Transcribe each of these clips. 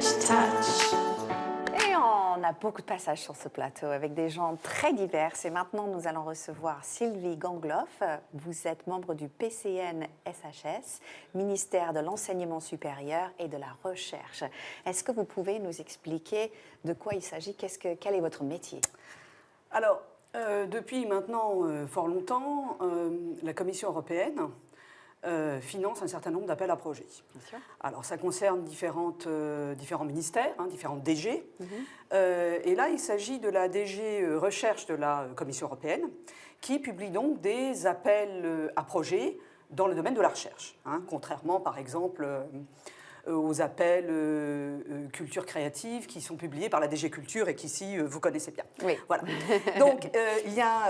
French touch. Et on a beaucoup de passages sur ce plateau avec des gens très divers. Et maintenant, nous allons recevoir Sylvie Gangloff. Vous êtes membre du PCN-SHS, ministère de l'Enseignement supérieur et de la Recherche. Est-ce que vous pouvez nous expliquer de quoi il s'agit? Quel est votre métier? Alors, depuis maintenant fort longtemps, la Commission européenne finance un certain nombre d'appels à projets. Alors, ça concerne différents ministères, différentes DG. Et là, il s'agit de la DG Recherche de la Commission européenne qui publie donc des appels à projets dans le domaine de la recherche. Contrairement, par exemple, aux appels culture créative qui sont publiés par la DG Culture et qu'ici, vous connaissez bien. Oui. Voilà. Donc,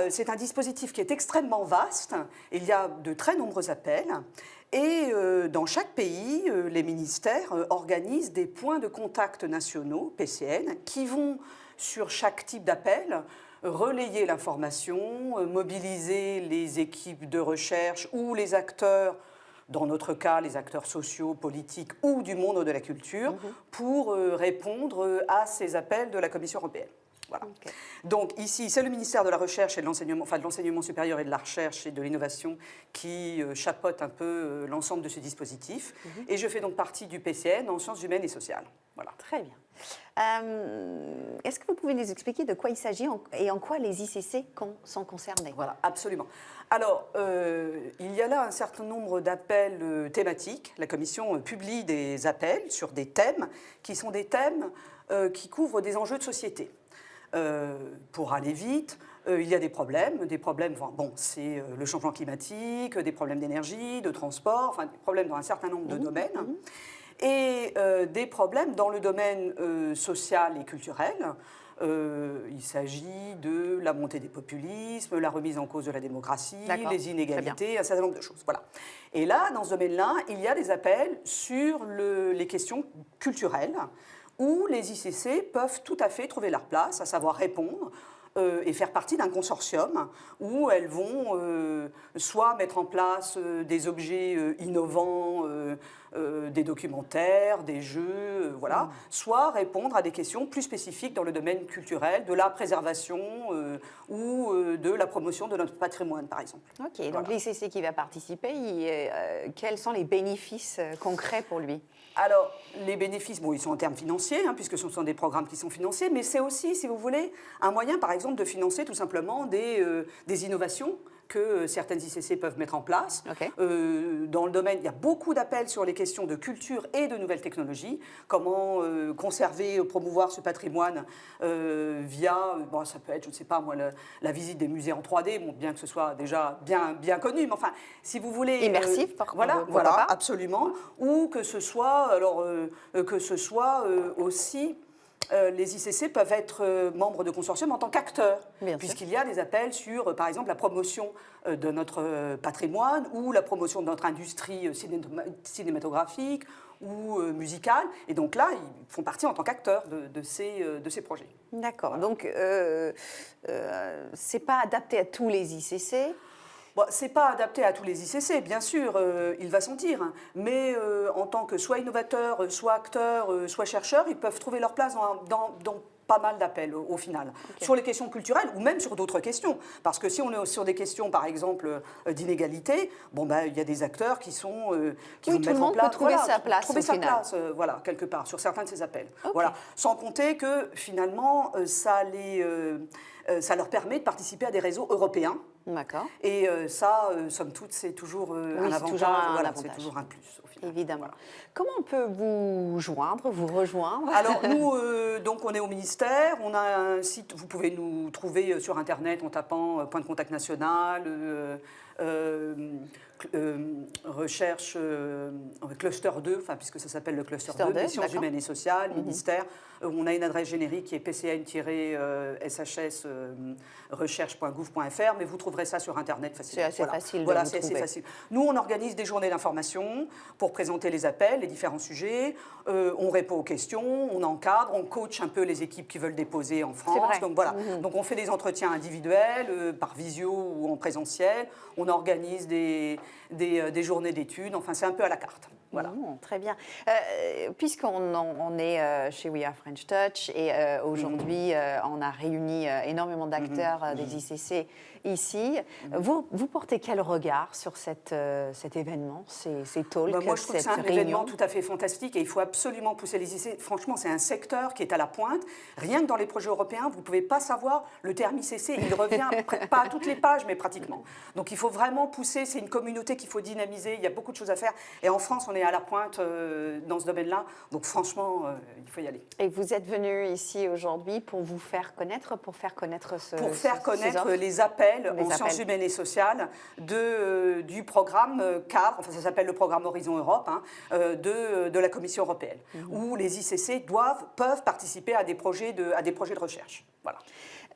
c'est un dispositif qui est extrêmement vaste. Il y a de très nombreux appels. Et dans chaque pays, les ministères organisent des points de contact nationaux, PCN, qui vont, sur chaque type d'appel, relayer l'information, mobiliser les équipes de recherche ou les acteurs, dans notre cas, les acteurs sociaux, politiques ou du monde de la culture, pour répondre à ces appels de la Commission européenne. Voilà. Okay. Donc ici, c'est le ministère de la Recherche et de l'Enseignement, enfin de l'Enseignement supérieur et de la Recherche et de l'Innovation qui chapeaute un peu l'ensemble de ce dispositif. Et je fais donc partie du PCN en sciences humaines et sociales. Voilà. Très bien. Est-ce que vous pouvez nous expliquer de quoi il s'agit et en quoi les ICC sont concernés? Voilà, absolument. Alors, il y a là un certain nombre d'appels thématiques. La Commission publie des appels sur des thèmes qui sont des thèmes qui couvrent des enjeux de société. Pour aller vite, il y a des problèmes, bon, c'est le changement climatique, des problèmes d'énergie, de transport, enfin des problèmes dans un certain nombre de domaines, et des problèmes dans le domaine social et culturel. Il s'agit de la montée des populismes, la remise en cause de la démocratie, les inégalités, un certain nombre de choses. Voilà. Et là, dans ce domaine-là, il y a des appels sur les questions culturelles, où les ICC peuvent tout à fait trouver leur place, à savoir répondre et faire partie d'un consortium où elles vont soit mettre en place des objets innovants, des documentaires, des jeux, voilà, soit répondre à des questions plus spécifiques dans le domaine culturel, de la préservation ou de la promotion de notre patrimoine, par exemple. Ok, donc voilà. L'ICC qui va participer, quels sont les bénéfices concrets pour lui? Alors, les bénéfices, bon, ils sont en termes financiers, puisque ce sont des programmes qui sont financés, mais c'est aussi, si vous voulez, un moyen, par exemple, de financer tout simplement des innovations que certaines ICC peuvent mettre en place. Okay. Dans le domaine, il y a beaucoup d'appels sur les questions de culture et de nouvelles technologies. Comment conserver, promouvoir ce patrimoine via, bon, ça peut être, je ne sais pas moi, la visite des musées en 3D, bon, bien que ce soit déjà bien connu, mais enfin, si vous voulez... Immersif, voilà, absolument. Ou que ce soit, aussi... les ICC peuvent être membres de consortium en tant qu'acteurs, puisqu'il y a des appels sur, par exemple, la promotion de notre patrimoine ou la promotion de notre industrie cinématographique ou musicale. Et donc là, ils font partie en tant qu'acteurs de ces projets. D'accord. Voilà. Donc, ce n'est pas adapté à tous les ICC. Bon, ce n'est pas adapté à tous les ICC, bien sûr, il va s'en dire, mais en tant que soit innovateurs, soit acteurs, soit chercheurs, ils peuvent trouver leur place dans pas mal d'appels au final, sur les questions culturelles ou même sur d'autres questions. Parce que si on est sur des questions, par exemple, d'inégalité, bon, ben, il y a des acteurs qui sont... qui vont mettre en place, trouver sa place trouver sa place, voilà, quelque part, sur certains de ces appels. Voilà. Sans compter que, finalement, ça leur permet de participer à des réseaux européens. D'accord. Et ça, somme toute, c'est toujours un avantage. C'est toujours un plus, au final. Évidemment. Voilà. Comment on peut vous joindre, vous rejoindre? Alors, nous, donc, on est au ministère. On a un site, vous pouvez nous trouver sur Internet en tapant point de contact national, recherche cluster 2, puisque ça s'appelle le cluster 2, sciences humaines et sociales, ministère. On a une adresse générique qui est pcn-shs-recherche.gouv.fr, mais vous trouverez ça sur Internet facilement. C'est assez facile. Voilà, c'est assez facile. Nous, on organise des journées d'information pour présenter les appels, les différents sujets. On répond aux questions, on encadre, on coach un peu les équipes qui veulent déposer en France. Donc voilà. Donc on fait des entretiens individuels, par visio ou en présentiel. On organise des journées d'études. Enfin, c'est un peu à la carte. Voilà. Très bien. Puisqu'on est chez We Are French Touch et aujourd'hui, on a réuni énormément d'acteurs des ICC ici. Vous portez quel regard sur cet événement, ces talks, Moi, je trouve que c'est un réunion? événement tout à fait fantastique et il faut absolument pousser les ICC. Franchement, c'est un secteur qui est à la pointe. Rien que dans les projets européens, vous ne pouvez pas savoir le terme ICC. Il revient pas à toutes les pages, mais pratiquement. Donc, il faut vraiment pousser. C'est une communauté qu'il faut dynamiser. Il y a beaucoup de choses à faire. Et en France, on est à la pointe dans ce domaine-là. Donc, franchement, il faut y aller. Et vous êtes venu ici aujourd'hui pour vous faire connaître, pour faire connaître les appels aux sciences humaines et sociales du programme cadre, enfin ça s'appelle le programme Horizon Europe, de la Commission européenne, où les ICC peuvent participer à des projets de recherche. Voilà.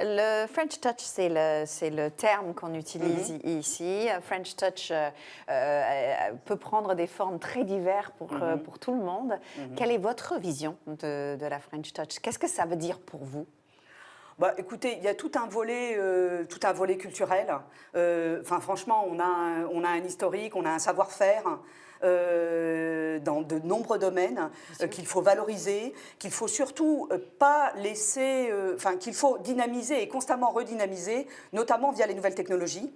Le French Touch, c'est le terme qu'on utilise ici. French Touch peut prendre des formes très diverses pour tout le monde. Quelle est votre vision de la French Touch? Qu'est-ce que ça veut dire pour vous? Écoutez, il y a tout un volet culturel. Franchement, on a un historique, on a un savoir-faire. Dans de nombreux domaines qu'il faut valoriser, qu'il faut surtout pas laisser, qu'il faut dynamiser et constamment redynamiser, notamment via les nouvelles technologies.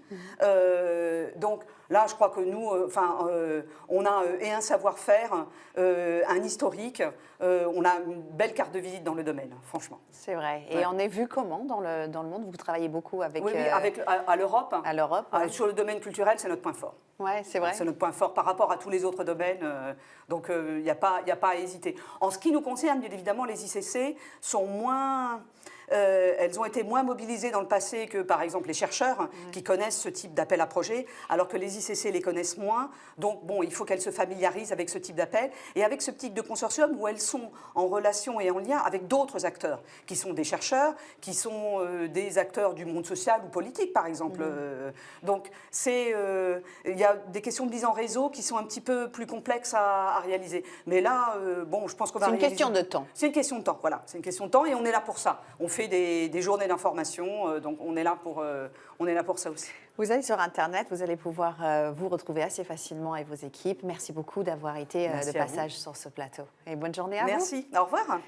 Donc là, je crois que nous, on a un savoir-faire, un historique, on a une belle carte de visite dans le domaine, franchement. C'est vrai. Et on est vu comment dans le monde? Vous travaillez beaucoup avec... Oui, à l'Europe. À l'Europe. Ouais. Sur le domaine culturel, c'est notre point fort. Oui, c'est vrai. C'est notre point fort par rapport à tous les autres domaines. Donc, il n'y a pas à hésiter. En ce qui nous concerne, bien évidemment, les ICC sont moins... elles ont été moins mobilisées dans le passé que, par exemple, les chercheurs qui connaissent ce type d'appel à projet, alors que les ICC les connaissent moins. Donc, il faut qu'elles se familiarisent avec ce type d'appel et avec ce type de consortium où elles sont en relation et en lien avec d'autres acteurs, qui sont des chercheurs, qui sont des acteurs du monde social ou politique, par exemple. Donc, il y a des questions de mise en réseau qui sont un petit peu plus complexes à réaliser. Mais là, je pense qu'on va réaliser... C'est une question de temps. C'est une question de temps, voilà. C'est une question de temps et on est là pour ça. On fait des journées d'information, donc on est là pour ça aussi. Vous allez sur Internet, vous allez pouvoir vous retrouver assez facilement avec vos équipes. Merci beaucoup d'avoir été de passage sur ce plateau. Et bonne journée à vous. Merci, au revoir.